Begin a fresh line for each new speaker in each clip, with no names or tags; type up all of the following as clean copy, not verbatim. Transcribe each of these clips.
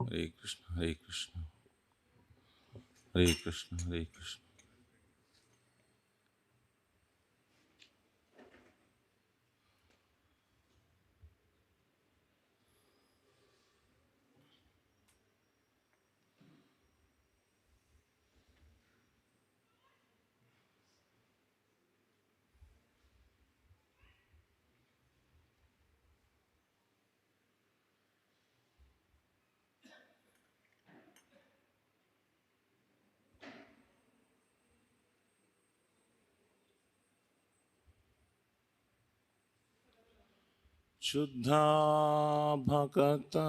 Hare Krishna, Hare Krishna, Hare Krishna, Hare Krishna. Shuddha Bhakata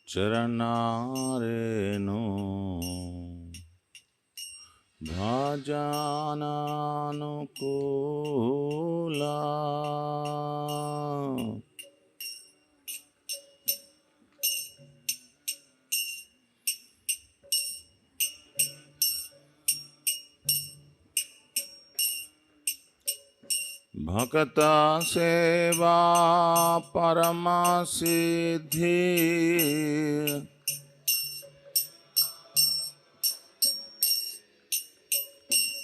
Charanareno Bhajananukula Bhakata Seva Paramasiddhi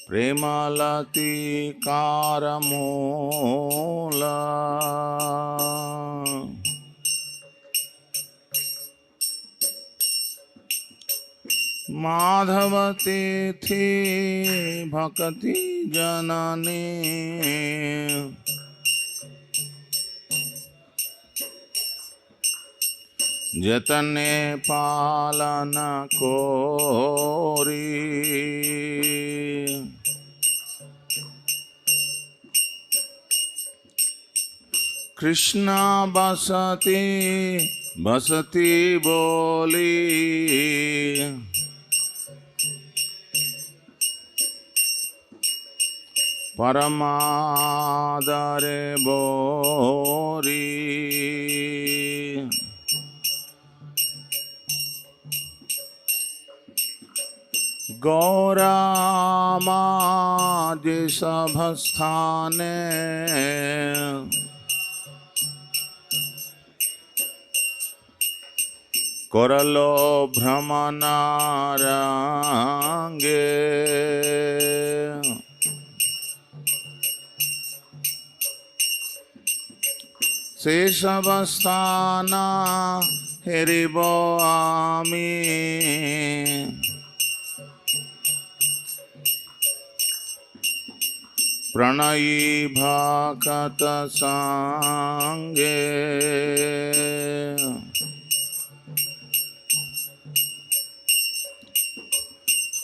Premalati Karamola Madhavati Thi Bhakati Janani Jatane Palana Kori Krishna Basati Basati Boli Paramadare Bori Gaurama Disabhasthane Koralo Brahmanarange Seshavasthana Heribo Ami Pranayi Bhakata Sange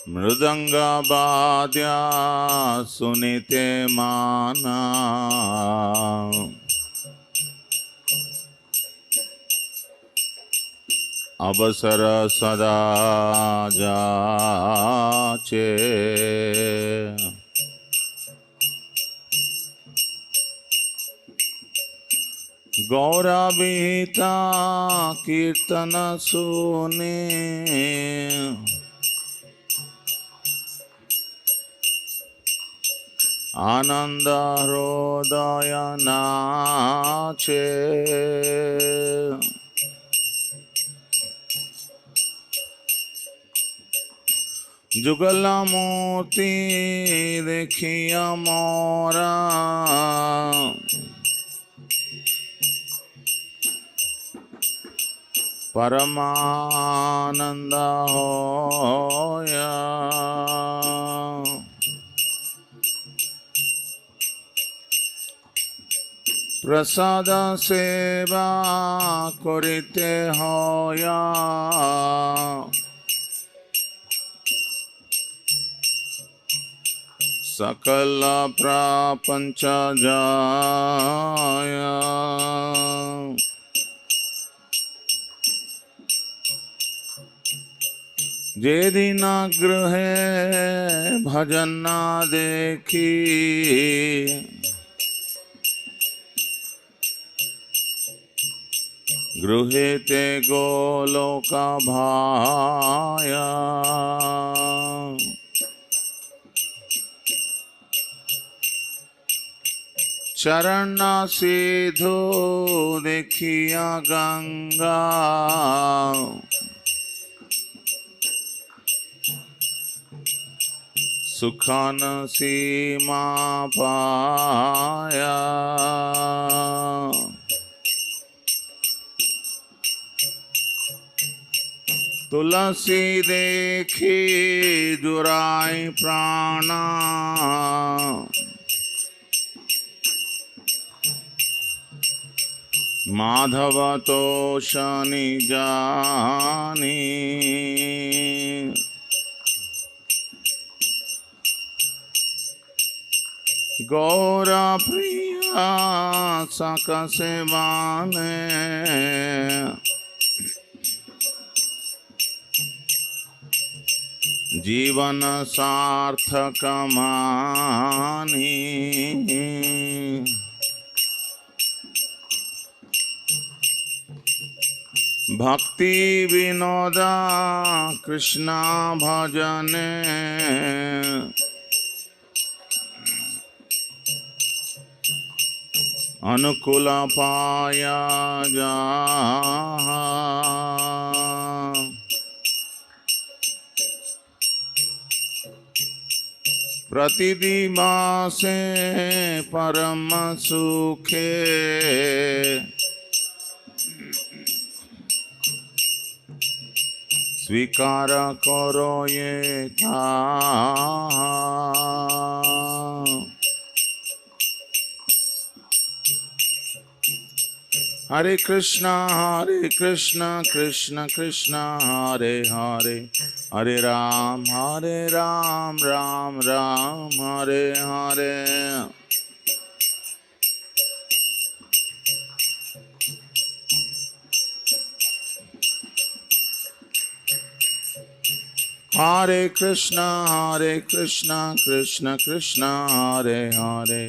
Mridanga Badya Sunite Mana Abasara Sada Jache Gauravita Kirtana Sune Ananda Hrodaya Nache Jugalamurti Dekhiya Mora Paramananda Hoya Prasada Seva Korite Hoya Sakala Prapancha Jaya Jedina Gruhe Bhajanna Dekhi Gruhete Goloka Bhaya चरण सिधो देखिया गंगा, सुखन सीमा पाया। तुलसी देखी जुराई प्राणा, माधव तो शनि जानी। गौर प्रिया सकसे बाने, जीवन सार्थक मानी। भक्ति विनोदा कृष्णा भजने, अनुकूल पाया जहाँ। प्रतिदिमासे परम सुखे, स्वीकार करो ये था। हरे कृष्णा कृष्ण कृष्ण हरे हरे, हरे राम राम राम हरे हरे। हरे कृष्णा कृष्ण कृष्ण हरे हरे,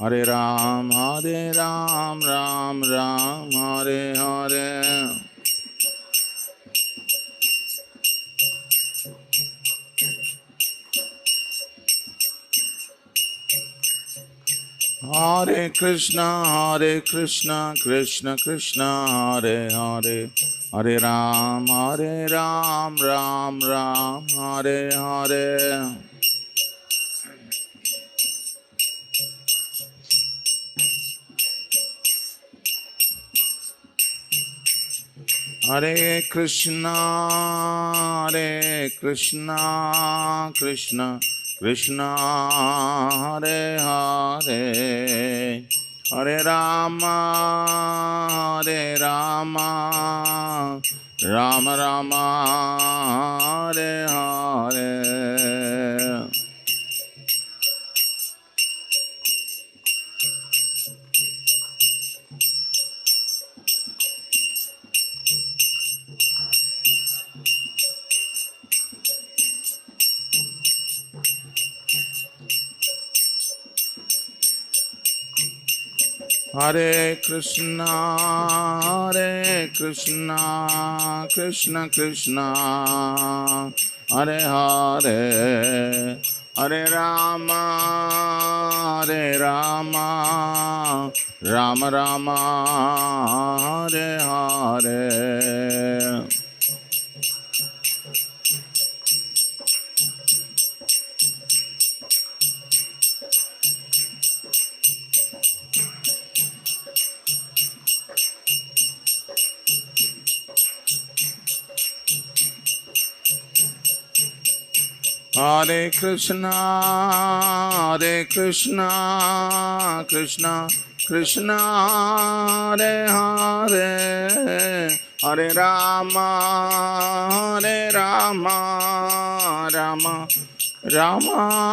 हरे राम राम राम हरे हरे। हरे कृष्णा कृष्ण कृष्ण हरे हरे, हरे राम राम राम हरे हरे। हरे कृष्णा कृष्ण कृष्ण हरे हरे, हरे राम राम राम हरे हरे। हरे कृष्णा कृष्ण कृष्ण हरे हरे, हरे राम राम राम हरे हरे। हरे कृष्णा कृष्ण कृष्ण हरे हरे, हरे Ram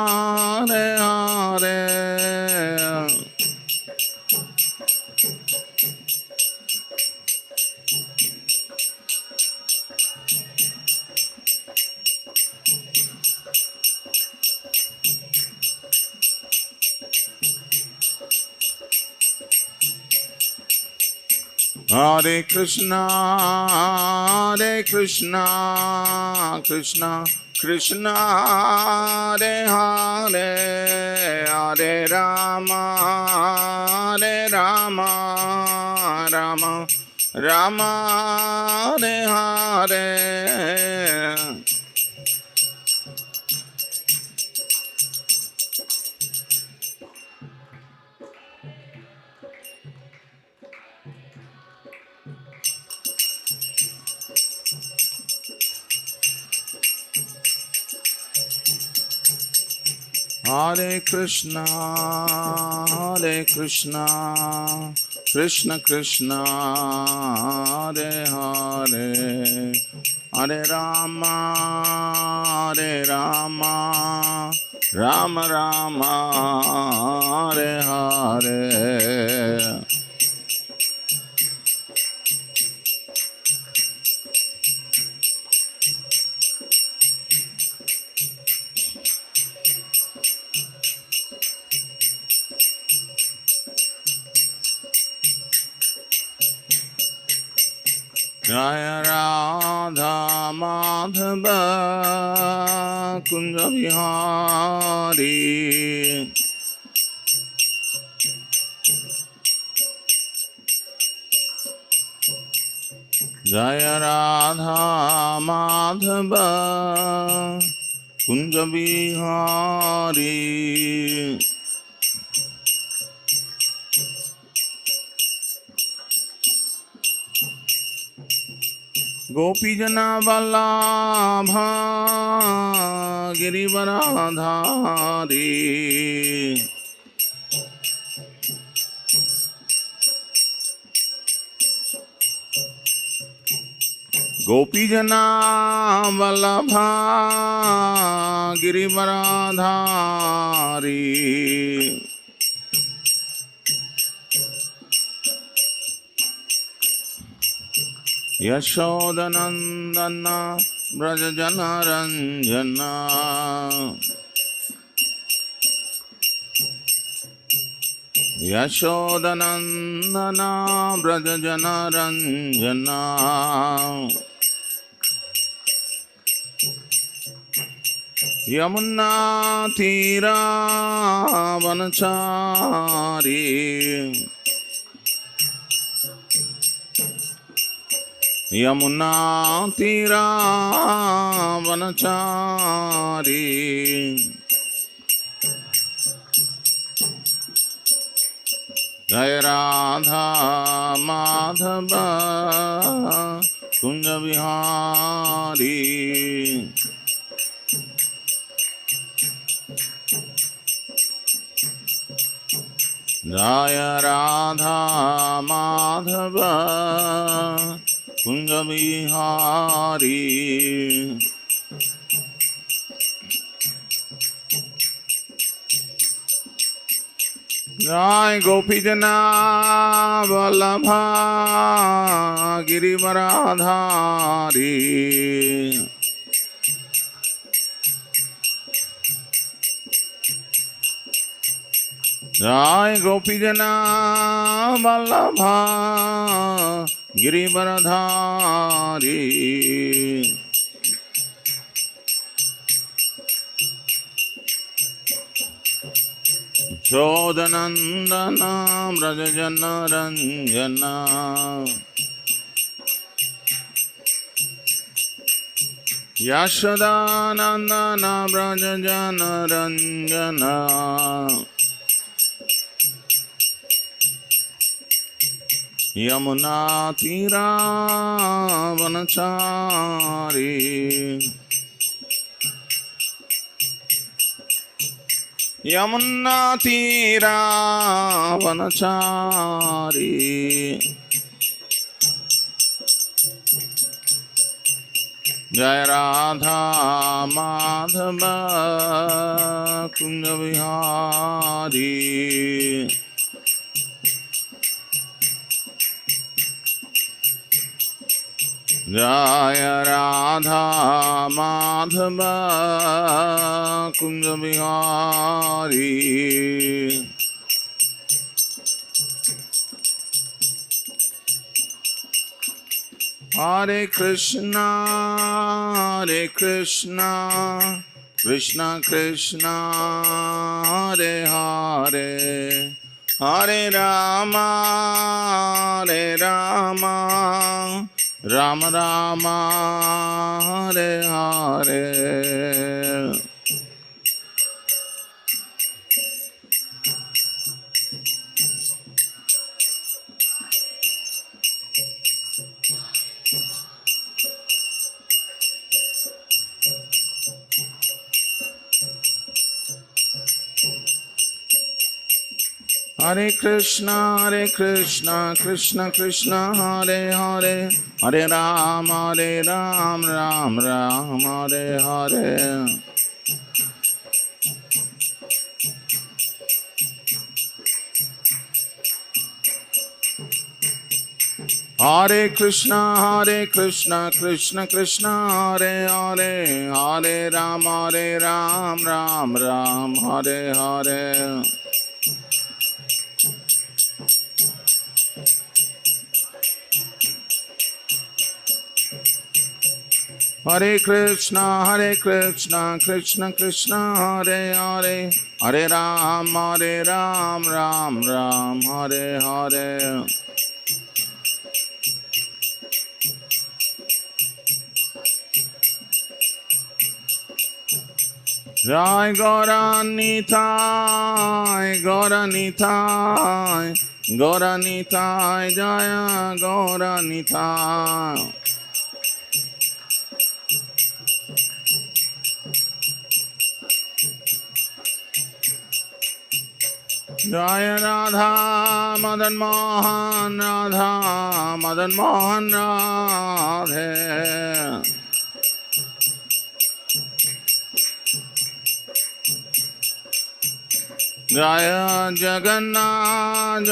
Ram Ram Hare Hare. Hare Krishna Krishna Krishna Hare Hare, Hare Rama Rama, Hare Hare, Hare Krishna, Krishna Krishna, Hare Hare, Hare Rama, Rama Rama, Hare Hare. Jaya Radha Madhava Kunja Vihari, Jaya Radha Madhava Kunja Vihari, Gopi Jana Vallabha Girivaradhari, Gopi Jana Vallabha Girivaradhari, Yashodanandana Brajajana Ranjana, Yashodanandana Brajajana Ranjana, Yamuna Tira Vanachari, Yamuna Tira Vanachari, Jaya Radha Madhava Kunja Vihari, Jaya Radha Madhava Kunja Vihari, Jai Gopi Jana Vallabha Girivaradhari, Jai Gopi Jana Vallabha Girivaradhari, Shodanandana Brajajana Ranjana, Yashodanandana Brajajana Ranjana, Yamuna Tira Vanachari, Yamuna Tira Vanachari, Jaya Radha Madhava Kunja Vihari, Jaya Radha Madhava Kunja Vihari, Hare Krishna, Krishna Krishna, Hare Hare, Hare Rama, Ram Rama Hare Hare Hare Krishna Krishna Krishna Hare Hare Hare Ram Ram Ram Hare Hare Hare Krishna Krishna Krishna Hare Hare Hare Ram Ram Ram Hare Hare Hare Krishna Krishna Krishna Hare Hare Hare Ram Ram Ram Hare Hare Jai Gauranitai Jaya Gauranitai Jaya Radha Madan Mohan Radhe Jaya Jagannath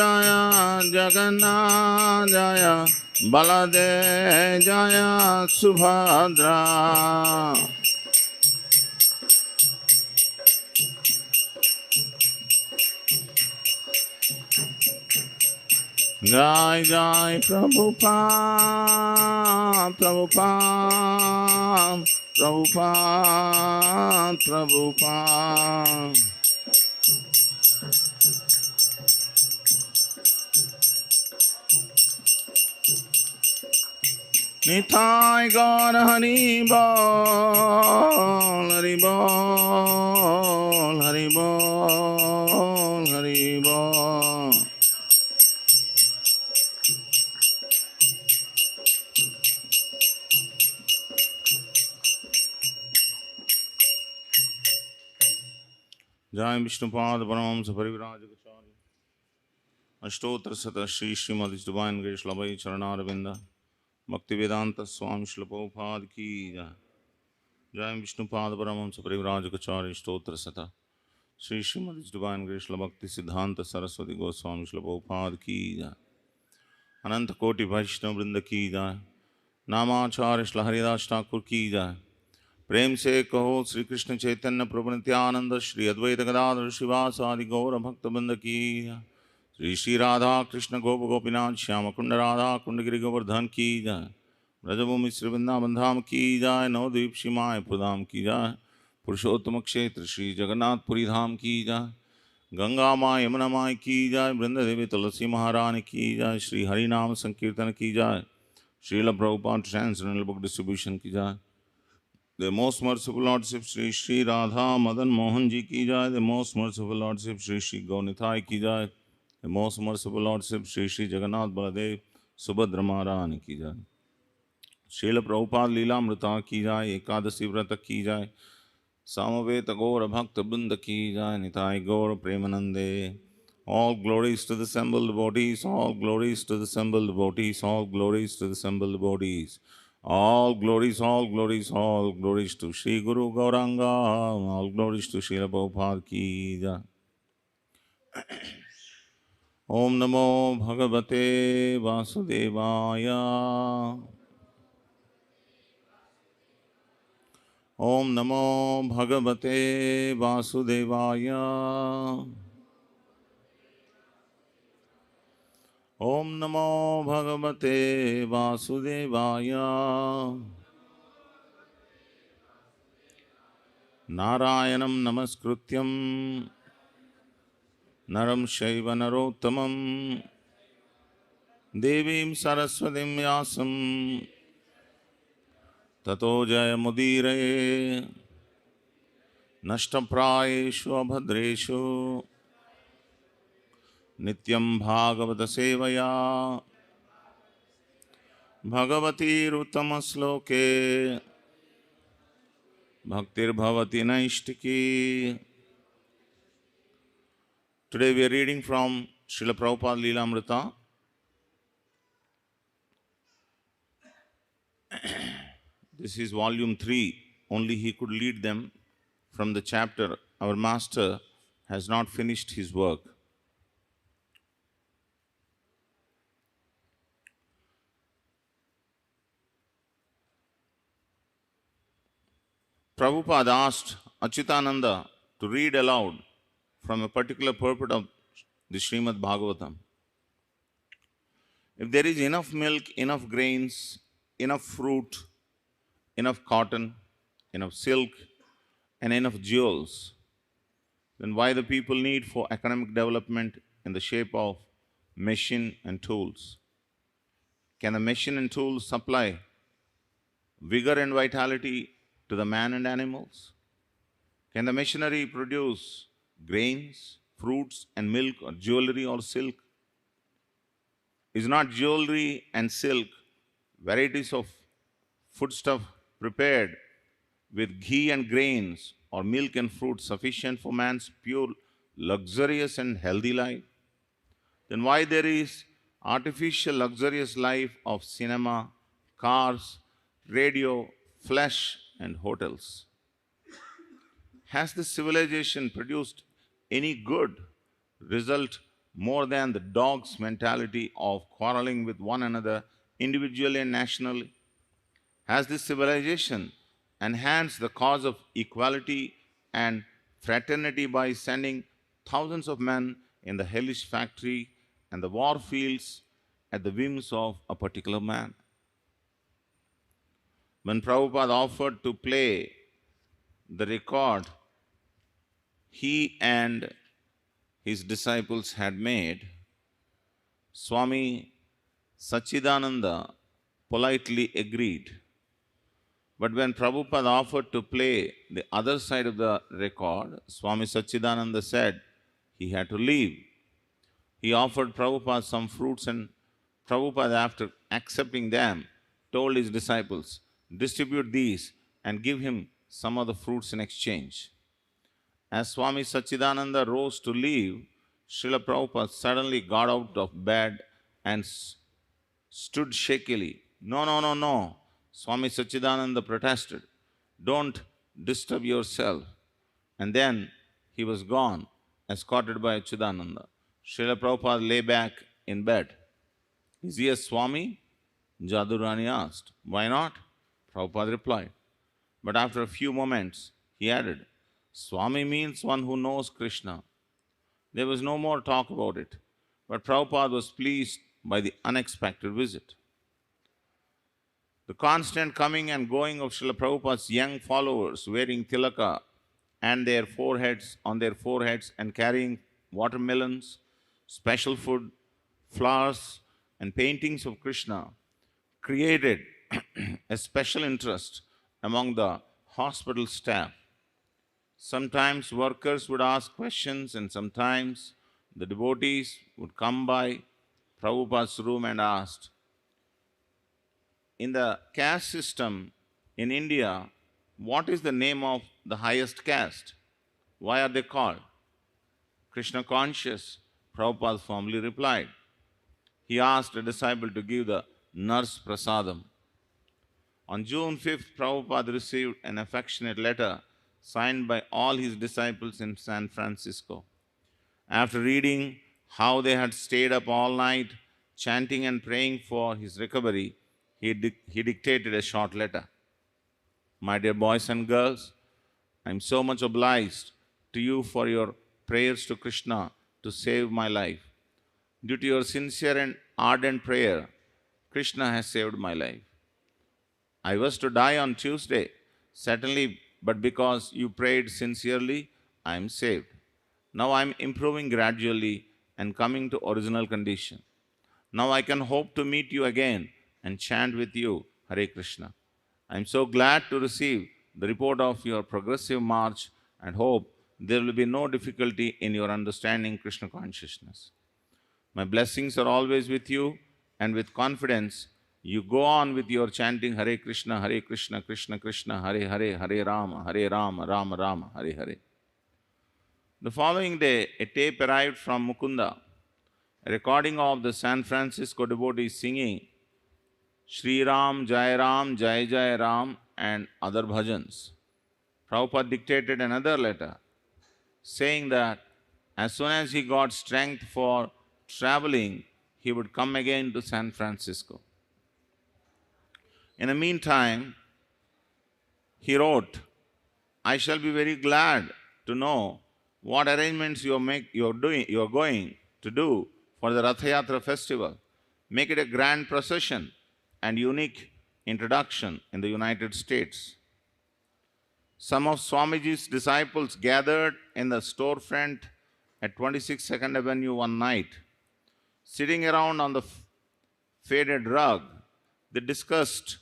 Jaya Balade Jaya Subhadra Jai Jai Prabhupada Nitai Gaur Hari Bol Hari Bol Jai Vishnupad Paramahamsa Parivrajakacharia Ashtotra Sata Shri Srimad Divine Grace Labai Charanaravinda Bhakti Vedanta Swami Srila Prabhupada Ki Jai Jai Vishnupad Paramahamsa Parivrajakacharia Ashtotra Sata Shri Srimad Divine Grace Bhakti Siddhanta Saraswati Goswami Srila Prabhupada Ki Jai Ananta Koti Vaishnava Vrinda Ki Jai नामाचार्य Shri Haridas Thakur की जय प्रेम से कहो श्री कृष्ण चैतन्य प्रभु नित्यानंद श्री अद्वैत गदाधर शिवासादि गौर भक्तवृंद की जय श्री श्री राधा कृष्ण गोप गोपीनाथ श्याम कुंड राधा कुंड गिरि गोवर्धन की जय ब्रजभूमि श्री वृंदावन धाम की जय नवद्वीप श्री मायपुर धाम की जय पुरुषोत्तम क्षेत्र श्री जगन्नाथपुरी धाम की जय गंगा माँ यमुना माँ की जय वृंद देवी तुलसी महारानी की जय श्री हरि नाम संकीर्तन की जय Srila Prabhupada Transcendental Book Distribution की जाए The Most Merciful Lordship Shri Shri Radha Madan Mohan Ji की जाए The Most Merciful Lordship Shri Shri Gaunithai की जाए The Most Merciful Lordship Shri Shri Jagannath Baladev Subhadra Maharani की जाए Srila Prabhupada Lilamritam की जाए एकादशी व्रत की जाए Samaveta Gaura Bhakta Brinda ki jai Nitai Gaura Premanande All glories to the assembled devotees, all glories to the assembled devotees, all glories to the assembled devotees. All glories, all glories, all glories to Sri Guru Gauranga, all glories to Sri Prabhupada ki jai. Om Namo Bhagavate Vasudevaya. Om Namo Bhagavate Vasudevaya. Om Namo Bhagavate Vasudevaya. Narayanam Namaskrutyam Naram Shaiva Narottamam Devim Saraswatim Yasam Tato jaya mudire nashtaprayeshu abhadreshu nityam bhagavata sevaya bhagavati ruttama bhaktir bhavati naishtiki. Today we are reading from Srila Prabhupada Lilamritam. This is volume 3. Only he could lead them from the chapter. Our master has not finished his work. Prabhupada asked Achyutananda to read aloud from a particular purport of the Srimad Bhagavatam. If there is enough milk, enough grains, enough fruit, enough cotton, enough silk, and enough jewels, then why the people need for economic development in the shape of machine and tools? Can the machine and tools supply vigor and vitality to the man and animals? Can the machinery produce grains, fruits, and milk, or jewelry or silk? Is not jewelry and silk varieties of foodstuff prepared with ghee and grains, or milk and fruit sufficient for man's pure, luxurious, and healthy life? Then why there is artificial luxurious life of cinema, cars, radio, flesh, and hotels? Has this civilization produced any good result more than the dog's mentality of quarreling with one another individually and nationally? Has this civilization enhanced the cause of equality and fraternity by sending thousands of men in the hellish factory and the war fields at the whims of a particular man? When Prabhupada offered to play the record he and his disciples had made, Swami Sachidananda politely agreed. But when Prabhupada offered to play the other side of the record, Swami Sachidananda said he had to leave. He offered Prabhupada some fruits, and Prabhupada, after accepting them, told his disciples, "Distribute these and give him some of the fruits in exchange." As Swami Sachidananda rose to leave, Srila Prabhupada suddenly got out of bed and stood shakily. "No, no, no, no," Swami Sachidananda protested. "Don't disturb yourself." And then he was gone, escorted by Achyutananda. Srila Prabhupada lay back in bed. "Is he a Swami?" Jadurani asked. "Why not?" Prabhupada replied. But after a few moments, he added, "Swami means one who knows Krishna." There was no more talk about it, but Prabhupada was pleased by the unexpected visit. The constant coming and going of Srila Prabhupada's young followers wearing tilaka and their foreheads on their foreheads and carrying watermelons, special food, flowers, and paintings of Krishna created a special interest among the hospital staff. Sometimes workers would ask questions, and sometimes the devotees would come by Prabhupada's room and ask, "In the caste system in India, what is the name of the highest caste? Why are they called?" "Krishna conscious," Prabhupada formally replied. He asked a disciple to give the nurse prasadam. On June 5th, Prabhupada received an affectionate letter signed by all his disciples in San Francisco. After reading how they had stayed up all night chanting and praying for his recovery, he dictated a short letter. "My dear boys and girls, I am so much obliged to you for your prayers to Krishna to save my life. Due to your sincere and ardent prayer, Krishna has saved my life. I was to die on Tuesday, certainly, but because you prayed sincerely, I am saved. Now I am improving gradually and coming to original condition. Now I can hope to meet you again and chant with you Hare Krishna. I am so glad to receive the report of your progressive march and hope there will be no difficulty in your understanding Krishna consciousness. My blessings are always with you, and with confidence, you go on with your chanting Hare Krishna, Krishna Krishna, Hare Hare, Hare Rama, Rama Rama, Hare Hare. The following day, a tape arrived from Mukunda, a recording of the San Francisco devotees singing Shri Ram, Jai Jai Ram, and other bhajans. Prabhupada dictated another letter saying that as soon as he got strength for traveling, he would come again to San Francisco. In the meantime, he wrote, I shall be very glad to know what arrangements you are going to do for the Ratha Yatra festival. Make it a grand procession and unique introduction in the United States. Some of Swamiji's disciples gathered in the storefront at 26 Second Avenue one night. Sitting around on the faded rug, they discussed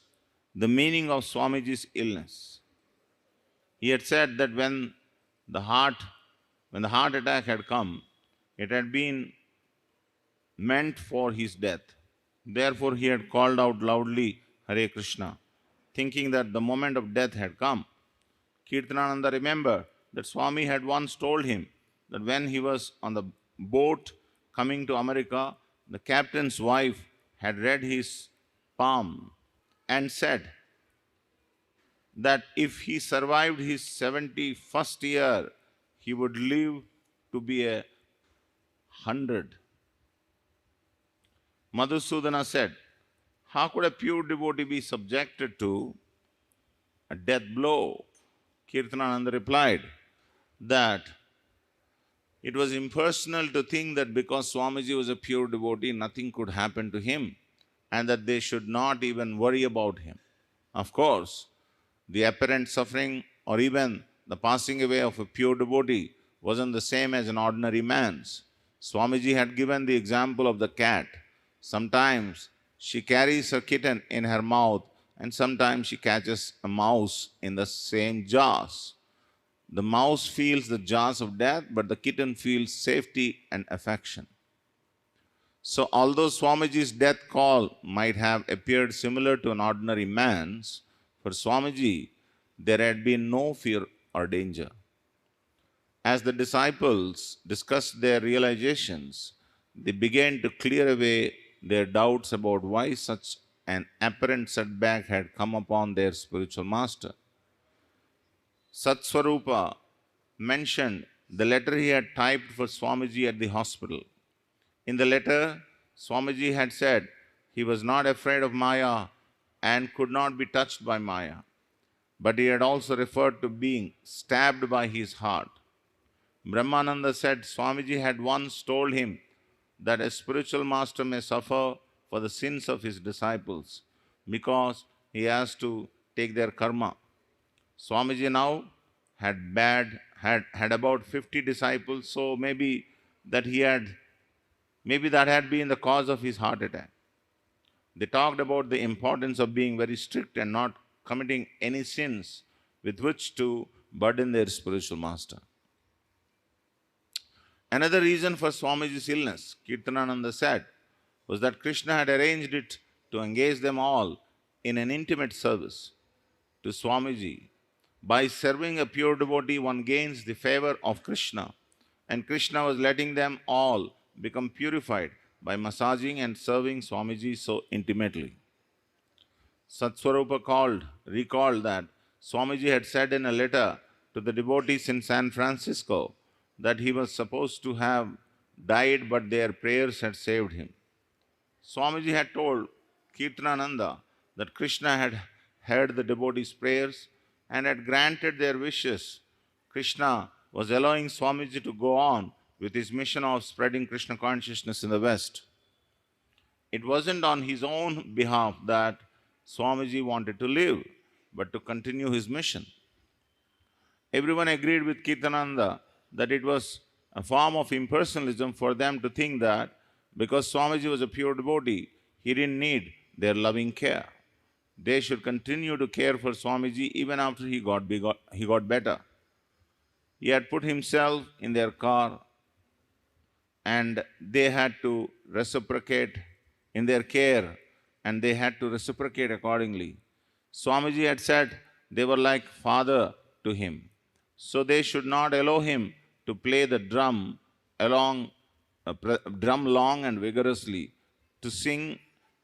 the meaning of Swamiji's illness. He had said that when the heart attack had come, it had been meant for his death. Therefore, he had called out loudly, Hare Krishna, thinking that the moment of death had come. Kirtanananda remembered that Swami had once told him that when he was on the boat coming to America, the captain's wife had read his palm and said that if he survived his 71st year, he would live to be 100. Madhusudana said, how could a pure devotee be subjected to a death blow? Kirtanananda replied that it was impersonal to think that because Swamiji was a pure devotee, nothing could happen to him, and that they should not even worry about him. Of course, the apparent suffering or even the passing away of a pure devotee wasn't the same as an ordinary man's. Swamiji had given the example of the cat. Sometimes she carries her kitten in her mouth, and sometimes she catches a mouse in the same jaws. The mouse feels the jaws of death, but the kitten feels safety and affection. So, although Swamiji's death call might have appeared similar to an ordinary man's, for Swamiji there had been no fear or danger. As the disciples discussed their realizations, they began to clear away their doubts about why such an apparent setback had come upon their spiritual master. Satswarupa mentioned the letter he had typed for Swamiji at the hospital. In the letter, Swamiji had said he was not afraid of Maya and could not be touched by Maya, but he had also referred to being stabbed by his heart. Brahmananda said Swamiji had once told him that a spiritual master may suffer for the sins of his disciples because he has to take their karma. Swamiji now had about 50 disciples, so maybe that had been the cause of his heart attack. They talked about the importance of being very strict and not committing any sins with which to burden their spiritual master. Another reason for Swamiji's illness, Kirtanananda said, was that Krishna had arranged it to engage them all in an intimate service to Swamiji. By serving a pure devotee, one gains the favor of Krishna, and Krishna was letting them all become purified by massaging and serving Swamiji so intimately. Satswarupa recalled that Swamiji had said in a letter to the devotees in San Francisco that he was supposed to have died, but their prayers had saved him. Swamiji had told Kirtanananda that Krishna had heard the devotees' prayers and had granted their wishes. Krishna was allowing Swamiji to go on with his mission of spreading Krishna consciousness in the West. It wasn't on his own behalf that Swamiji wanted to live, but to continue his mission. Everyone agreed with Kirtanananda that it was a form of impersonalism for them to think that because Swamiji was a pure devotee, he didn't need their loving care. They should continue to care for Swamiji even after he got better. He had put himself in their car and they had to reciprocate in their care and they had to reciprocate accordingly. Swamiji had said they were like father to him. So they should not allow him to play the along, drum long and vigorously, to sing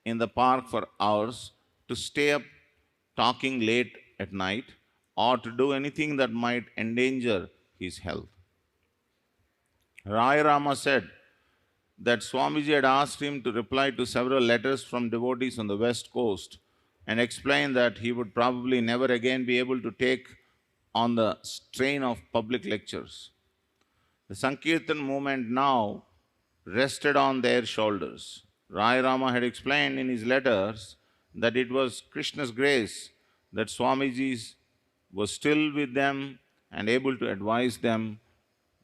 in the park for hours, to stay up talking late at night, or to do anything that might endanger his health. Rai Rama said that Swamiji had asked him to reply to several letters from devotees on the west coast and explained that he would probably never again be able to take on the strain of public lectures. The Sankirtan movement now rested on their shoulders. Rai Rama had explained in his letters that it was Krishna's grace that Swamiji was still with them and able to advise them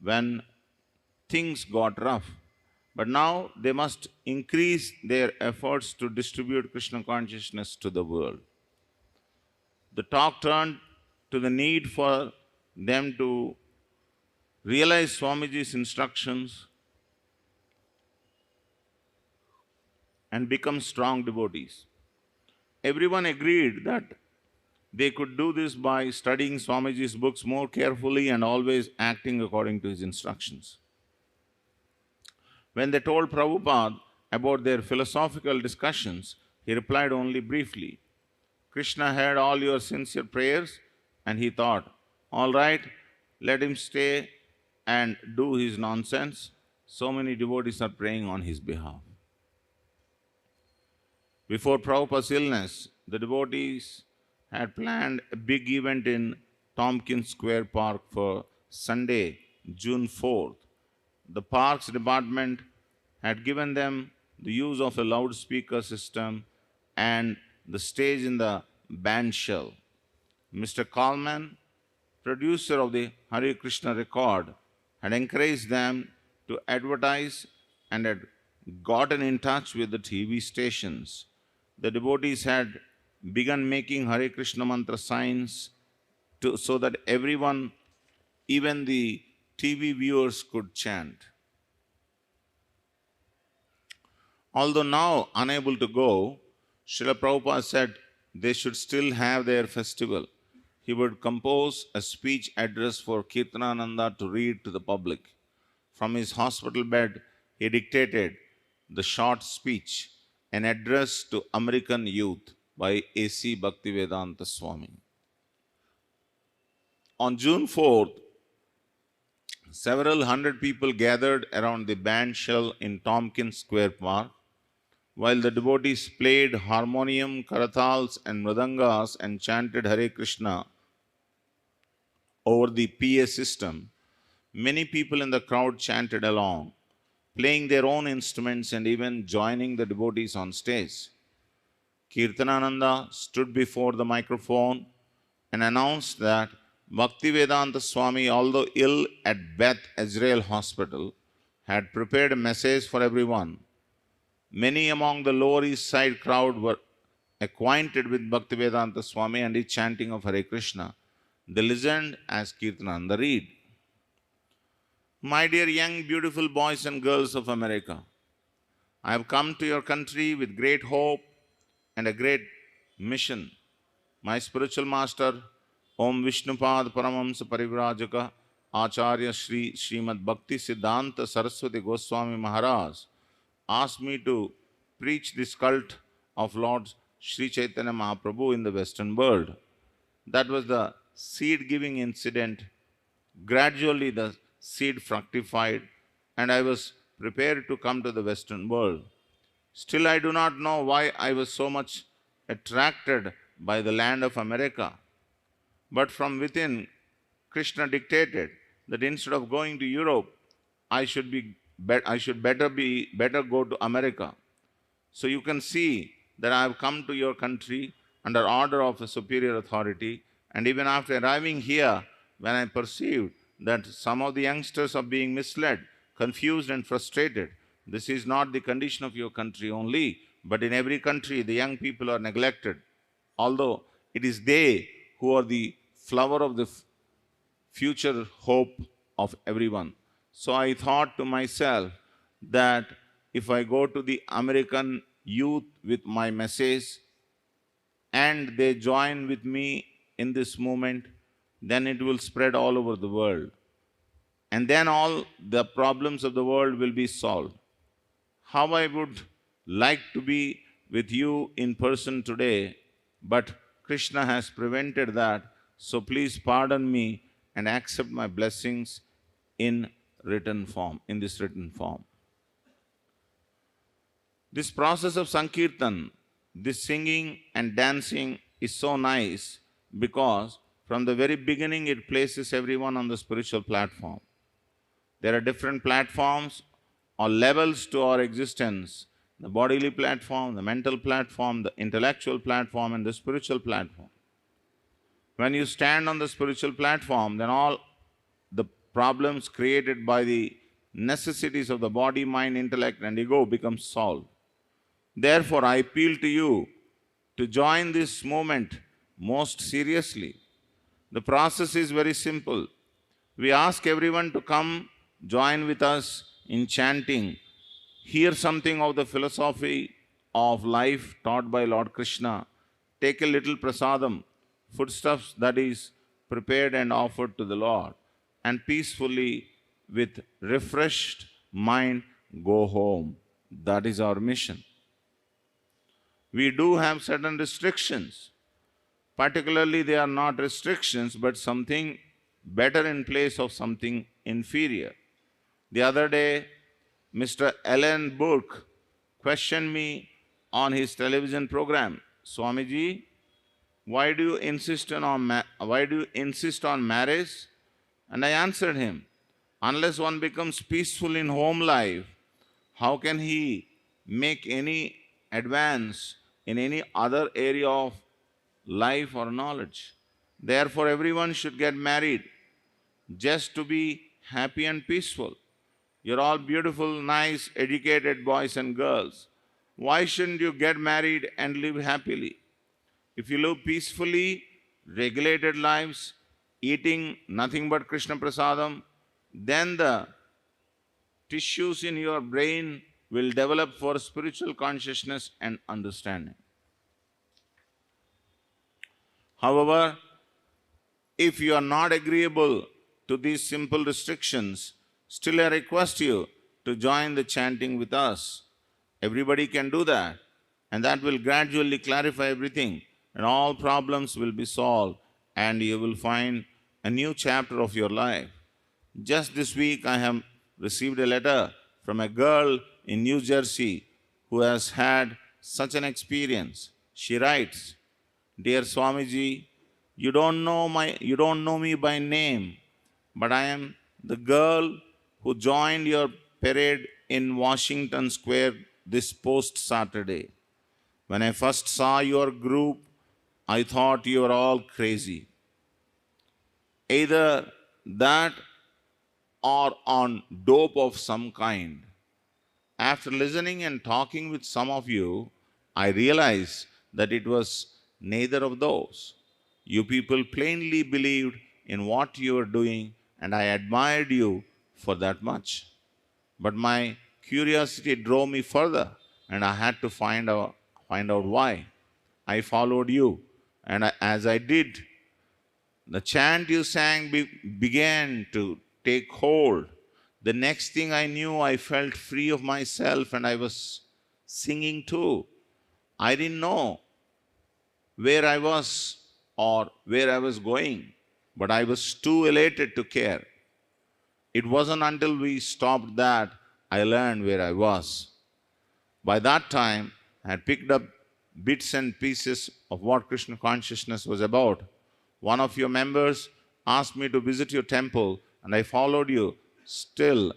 when things got rough. But now they must increase their efforts to distribute Krishna consciousness to the world. The talk turned to the need for them to realize Swamiji's instructions and become strong devotees. Everyone agreed that they could do this by studying Swamiji's books more carefully and always acting according to his instructions. When they told Prabhupada about their philosophical discussions, he replied only briefly. Krishna heard all your sincere prayers and he thought, all right, let him stay and do his nonsense. So many devotees are praying on his behalf. Before Prabhupada's illness, the devotees had planned a big event in Tompkins Square Park for Sunday, June 4th. The Parks Department had given them the use of a loudspeaker system and the stage in the band shell. Mr. Coleman, producer of the Hare Krishna record, had encouraged them to advertise and had gotten in touch with the TV stations. The devotees had begun making Hare Krishna mantra signs so that everyone, even the TV viewers, could chant. Although now unable to go, Srila Prabhupada said they should still have their festival. He would compose a speech address for Kirtanananda to read to the public. From his hospital bed, he dictated the short speech, an address to American youth by A.C. Bhaktivedanta Swami. On June 4th, several hundred people gathered around the band shell in Tompkins Square Park. While the devotees played harmonium, karatals, and mridangas and chanted Hare Krishna over the PA system, many people in the crowd chanted along, playing their own instruments and even joining the devotees on stage. Kirtanananda stood before the microphone and announced that Bhaktivedanta Swami, although ill at Beth Israel Hospital, had prepared a message for everyone. Many among the Lower East Side crowd were acquainted with Bhaktivedanta Swami and his chanting of Hare Krishna. They listened as Kirtananda read. My dear young, beautiful boys and girls of America, I have come to your country with great hope and a great mission. My spiritual master, Om Vishnupad Paramamsa Parivrajaka Acharya Sri Srimad Bhakti Siddhanta Saraswati Goswami Maharaj asked me to preach this cult of Lord Sri Chaitanya Mahaprabhu in the Western world. That was the seed-giving incident. Gradually the seed fructified and I was prepared to come to the Western world. Still, I do not know why I was so much attracted by the land of America. But from within, Krishna dictated that instead of going to Europe, I should better go to America. So you can see that I have come to your country under order of a superior authority. And even after arriving here, when I perceived that some of the youngsters are being misled, confused and frustrated, this is not the condition of your country only, but in every country the young people are neglected. although it is they who are the flower of the future hope of everyone. So I thought to myself that if I go to the American youth with my message and they join with me in this movement, then it will spread all over the world. And then all the problems of the world will be solved. How I would like to be with you in person today, but Krishna has prevented that. So please pardon me and accept my blessings in written form, in this written form. This process of Sankirtan, this singing and dancing is so nice because from the very beginning it places everyone on the spiritual platform. There are different platforms or levels to our existence: the bodily platform, the mental platform, the intellectual platform, and the spiritual platform. When you stand on the spiritual platform, then all the problems created by the necessities of the body, mind, intellect, and ego become solved. Therefore, I appeal to you to join this movement most seriously. The process is very simple. We ask everyone to come join with us in chanting, hear something of the philosophy of life taught by Lord Krishna, take a little prasadam, foodstuffs that is prepared and offered to the Lord, and peacefully, with refreshed mind, go home. That is our mission. We do have certain restrictions. Particularly, they are not restrictions, but something better in place of something inferior. The other day, Mr. Alan Burke questioned me on his television program, Swamiji, why do you insist on marriage? And I answered him, unless one becomes peaceful in home life, how can he make any advance in any other area of life or knowledge? Therefore, everyone should get married just to be happy and peaceful. You're all beautiful, nice, educated boys and girls. Why shouldn't you get married and live happily? If you live peacefully, regulated lives, eating nothing but Krishna Prasadam, then the tissues in your brain will develop for spiritual consciousness and understanding. However, if you are not agreeable to these simple restrictions, still I request you to join the chanting with us. Everybody can do that, and that will gradually clarify everything, and all problems will be solved, and you will find a new chapter of your life. Just this week, I have received a letter from a girl in New Jersey who has had such an experience. She writes, Dear Swamiji, you don't know me by name, but I am the girl who joined your parade in Washington Square this post Saturday. When I first saw your group, I thought you were all crazy. Either that or on dope of some kind. After listening and talking with some of you, I realized that it was neither of those. You people plainly believed in what you were doing, and I admired you for that much. But my curiosity drove me further, and I had to find out why. I followed you, and as I did, the chant you sang began to take hold. The next thing I knew, I felt free of myself and I was singing too. I didn't know where I was or where I was going, but I was too elated to care. It wasn't until we stopped that I learned where I was. By that time, I had picked up bits and pieces of what Krishna consciousness was about. One of your members asked me to visit your temple, and I followed you still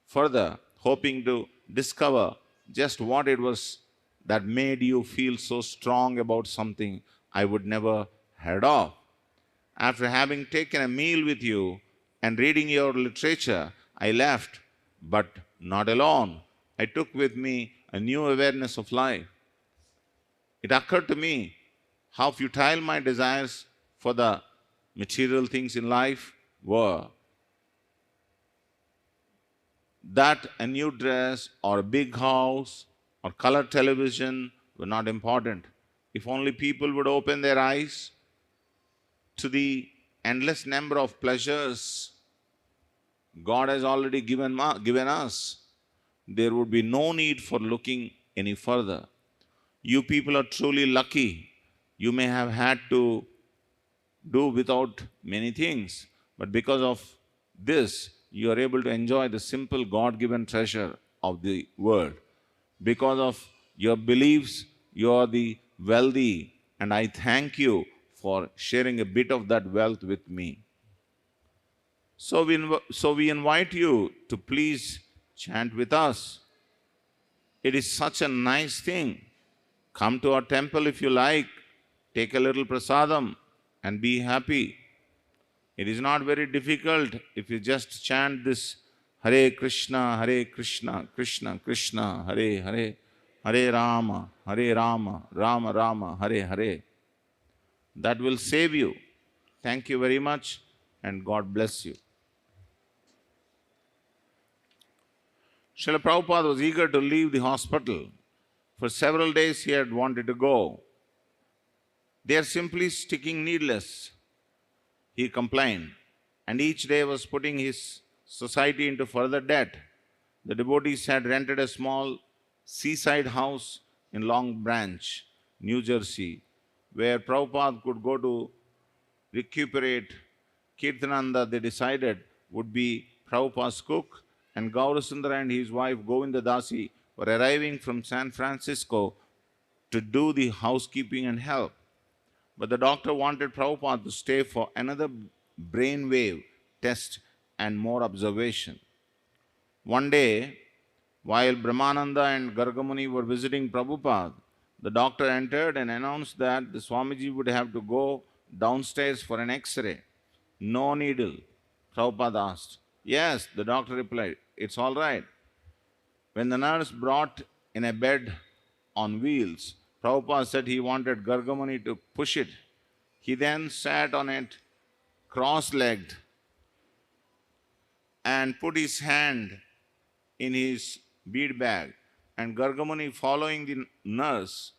further, hoping to discover just what it was that made you feel so strong about something I would never heard of. After having taken a meal with you and reading your literature, I left, but not alone. I took with me a new awareness of life. it occurred to me how futile my desires for the material things in life were. That a new dress or a big house or color television were not important. If only people would open their eyes to the endless number of pleasures God has already given us, there would be no need for looking any further. You people are truly lucky. You may have had to do without many things, but because of this, you are able to enjoy the simple God given treasure of the world. Because of your beliefs, you are the wealthy, and I thank you for sharing a bit of that wealth with me. So we invite you to please chant with us. It is such a nice thing. Come to our temple if you like, take a little prasadam, and be happy. It is not very difficult if you just chant this Hare Krishna, Hare Krishna, Krishna Krishna, Hare Hare, Hare Rama, Rama Rama, Hare Hare. That will save you. Thank you very much, and God bless you. Srila Prabhupada was eager to leave the hospital. For several days he had wanted to go. They are simply sticking needless, he complained, and each day was putting his society into further debt. The devotees had rented a small seaside house in Long Branch, New Jersey, where Prabhupada could go to recuperate. Kirtananda, they decided, would be Prabhupada's cook, and Gaurasundara and his wife Govinda Dasi were arriving from San Francisco to do the housekeeping and help. But the doctor wanted Prabhupada to stay for another brainwave test and more observation. One day, while Brahmananda and Gargamuni were visiting Prabhupada, the doctor entered and announced that the Swamiji would have to go downstairs for an X-ray. No needle, Prabhupada asked. Yes, the doctor replied, it's all right. When the nurse brought in a bed on wheels, Prabhupada said he wanted Gargamuni to push it. He then sat on it cross-legged and put his hand in his bead bag, and Gargamuni, following the nurse,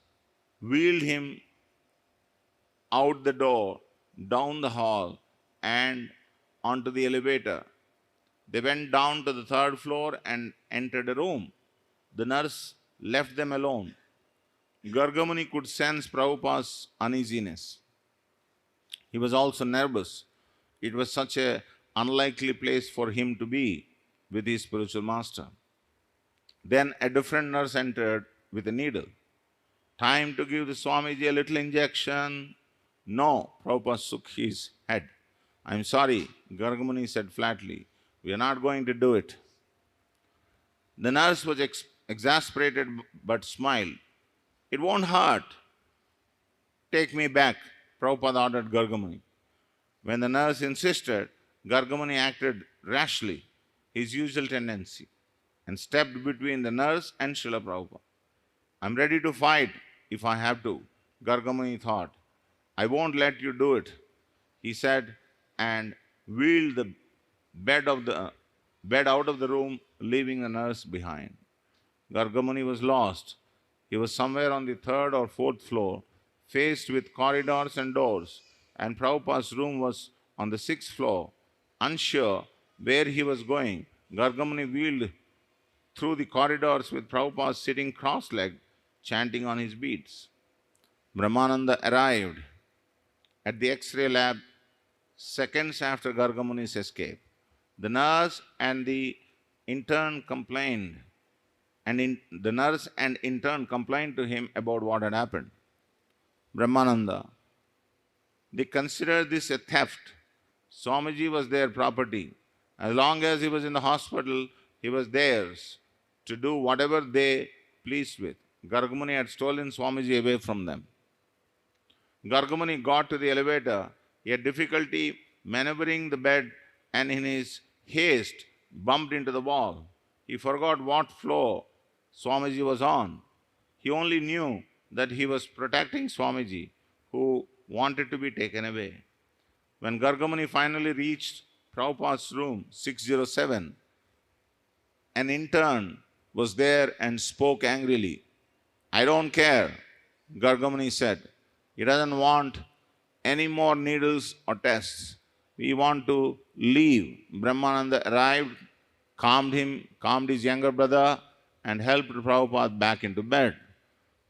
wheeled him out the door, down the hall, and onto the elevator. They went down to the third floor and entered a room. The nurse left them alone. Gargamuni could sense Prabhupada's uneasiness. He was also nervous. It was such an unlikely place for him to be with his spiritual master. Then a different nurse entered with a needle. Time to give the Swamiji a little injection. No, Prabhupada shook his head. I'm sorry, Gargamuni said flatly. We are not going to do it. The nurse was exasperated but smiled. It won't hurt. Take me back, Prabhupada ordered Gargamuni. When the nurse insisted, Gargamuni acted rashly, his usual tendency, and stepped between the nurse and Srila Prabhupada. I'm ready to fight if I have to, Gargamuni thought. I won't let you do it, he said, and wheeled the bed out of the room, leaving the nurse behind. Gargamuni was lost. He was somewhere on the third or fourth floor, faced with corridors and doors, and Prabhupada's room was on the sixth floor. Unsure where he was going, Gargamuni wheeled through the corridors with Prabhupada sitting cross-legged, chanting on his beads. Brahmananda arrived at the X-ray lab seconds after Gargamuni's escape. The nurse and the intern complained, the nurse and intern complained to him about what had happened. Brahmananda, they considered this a theft. Swamiji was their property. As long as he was in the hospital, he was theirs to do whatever they pleased with. Gargamuni had stolen Swamiji away from them. Gargamuni got to the elevator. He had difficulty maneuvering the bed and in his haste bumped into the wall. He forgot what floor Swamiji was on. He only knew that he was protecting Swamiji, who wanted to be taken away. When Gargamuni finally reached Prabhupada's room 607, an intern was there and spoke angrily. I don't care, Gargamuni said. He doesn't want any more needles or tests. We want to leave. Brahmananda arrived, calmed his younger brother, and helped Prabhupada back into bed.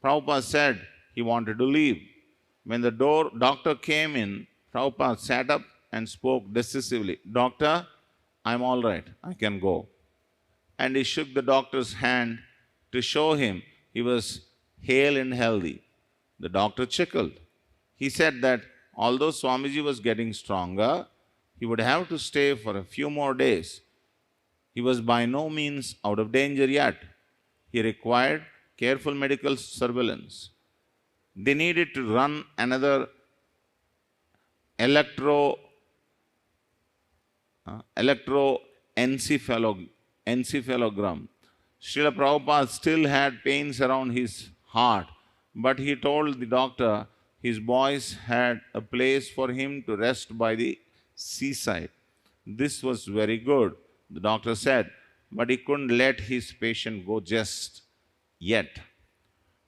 Prabhupada said he wanted to leave. When the doctor came in, Prabhupada sat up and spoke decisively. Doctor, I'm all right. I can go. And he shook the doctor's hand to show him he was hale and healthy. The doctor chuckled. He said that although Swamiji was getting stronger, he would have to stay for a few more days. He was by no means out of danger yet. He required careful medical surveillance. They needed to run another electroencephalogram. Srila Prabhupada still had pains around his heart, but he told the doctor his boys had a place for him to rest by the seaside. This was very good, the doctor said, but he couldn't let his patient go just yet.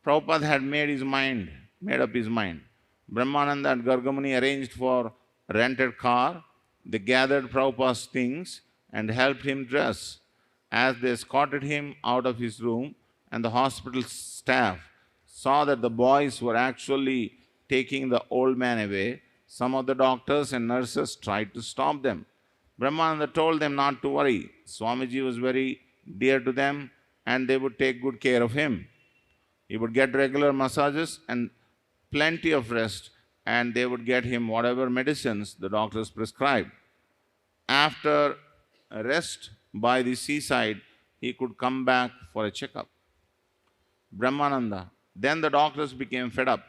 Prabhupada had made up his mind. Brahmananda and Gargamuni arranged for a rented car. They gathered Prabhupada's things and helped him dress. As they escorted him out of his room, and the hospital staff saw that the boys were actually taking the old man away, some of the doctors and nurses tried to stop them. Brahmananda told them not to worry. Swamiji was very dear to them and they would take good care of him. He would get regular massages and plenty of rest, and they would get him whatever medicines the doctors prescribed. After a rest by the seaside, he could come back for a checkup. Brahmananda. Then the doctors became fed up.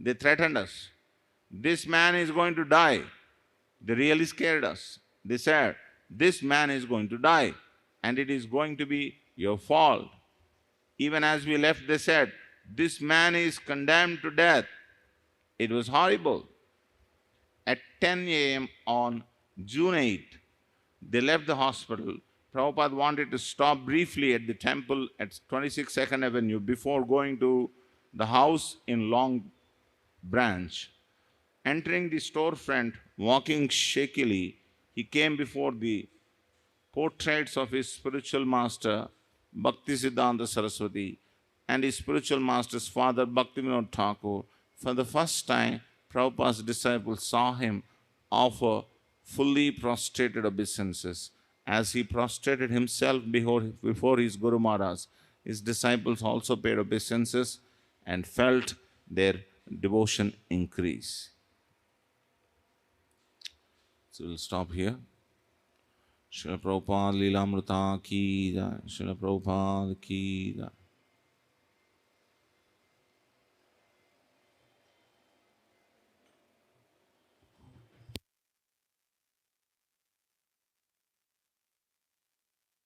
They threatened us. This man is going to die. They really scared us. They said, this man is going to die and it is going to be your fault. Even as we left, they said, this man is condemned to death. It was horrible. At 10 a.m. on June 8, they left the hospital. Prabhupada wanted to stop briefly at the temple at 26 2nd Avenue before going to the house in Long Branch. Entering the storefront, walking shakily, he came before the portraits of his spiritual master, Bhaktisiddhanta Saraswati, and his spiritual master's father, Bhaktivinoda Thakur. For the first time, Prabhupada's disciples saw him offer fully prostrated obeisances. As he prostrated himself before his Guru Maharaj, his disciples also paid obeisances and felt their devotion increase. So we'll stop here. Srila Prabhupada Lilamritam ki jai. Srila Prabhupada ki jai.